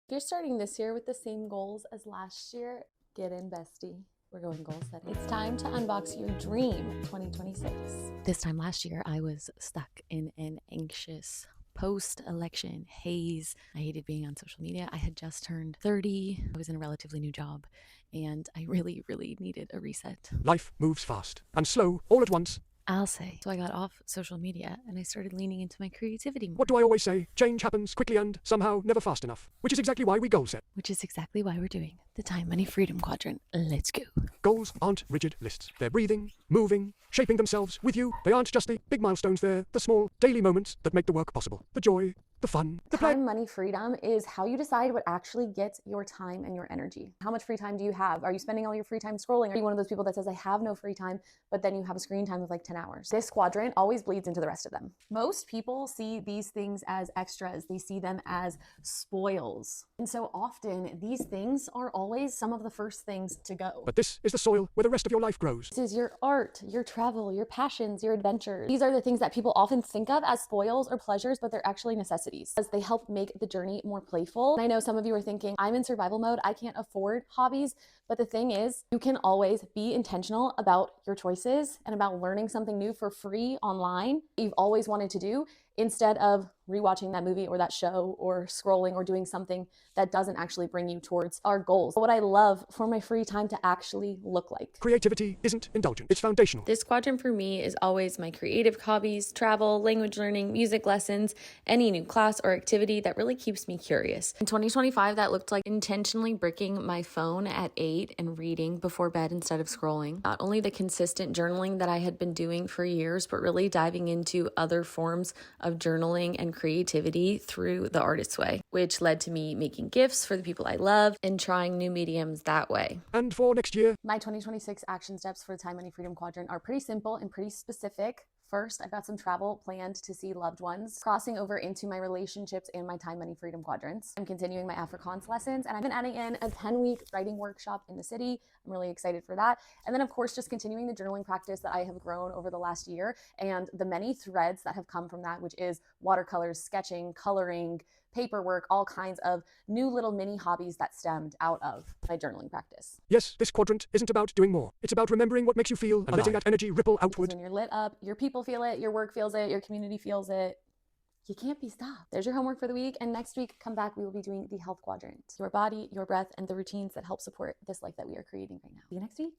If you're starting this year with the same goals as last year, get in, bestie. We're going goal setting. It's time to unbox your dream 2026. This time last year, I was stuck in an anxious post-election haze. I hated being on social media. I had just turned 30. I was in a relatively new job, and I really needed a reset. Life moves fast and slow all at once. I'll say. So I got off social media and I started leaning into my creativity more. What do I always say? Change happens quickly and somehow never fast enough. Which is exactly why we goal set. Which is exactly why we're doing the Time, Money, Freedom Quadrant. Let's go. Goals aren't rigid lists. They're breathing, moving, shaping themselves with you. They aren't just the big milestones, they're the small daily moments that make the work possible. The joy, the fun, the play. Time, money, freedom is how you decide what actually gets your time and your energy. How much free time do you have? Are you spending all your free time scrolling? Are you one of those people that says, I have no free time, but then you have a screen time of like 10 hours? This quadrant always bleeds into the rest of them. Most people see these things as extras. They see them as spoils. And so often these things are always some of the first things to go. But this is the soil where the rest of your life grows. This is your art, your travel, your passions, your adventures. These are the things that people often think of as spoils or pleasures, but they're actually necessities as they help make the journey more playful. And I know some of you are thinking, I'm in survival mode, I can't afford hobbies. But the thing is, you can always be intentional about your choices and about learning something new for free online that you've always wanted to do, instead of rewatching that movie or that show or scrolling or doing something that doesn't actually bring you towards our goals. What I love for my free time to actually look like. Creativity isn't indulgent, it's foundational. This quadrant for me is always my creative hobbies, travel, language learning, music lessons, any new class or activity that really keeps me curious. In 2025, that looked like intentionally breaking my phone at 8 and reading before bed instead of scrolling. Not only the consistent journaling that I had been doing for years, but really diving into other forms of journaling and creativity through the artist's way, which led to me making gifts for the people I love and trying new mediums that way. And for next year, my 2026 action steps for the Time, Money, Freedom Quadrant are pretty simple and pretty specific. First, I've got some travel planned to see loved ones, crossing over into my relationships and my Time, Money, Freedom quadrants. I'm continuing my Afrikaans lessons, and I've been adding in a 10-week writing workshop in the city. I'm really excited for that. And then, of course, just continuing the journaling practice that I have grown over the last year and the many threads that have come from that, which is watercolors, sketching, coloring, paperwork, all kinds of new little mini hobbies that stemmed out of my journaling practice. Yes, this quadrant isn't about doing more. It's about remembering what makes you feel and letting that energy ripple outward. When you're lit up, your people feel it, your work feels it, your community feels it. You can't be stopped. There's your homework for the week. And next week, come back, we will be doing the health quadrant. Your body, your breath, and the routines that help support this life that we are creating right now. See you next week.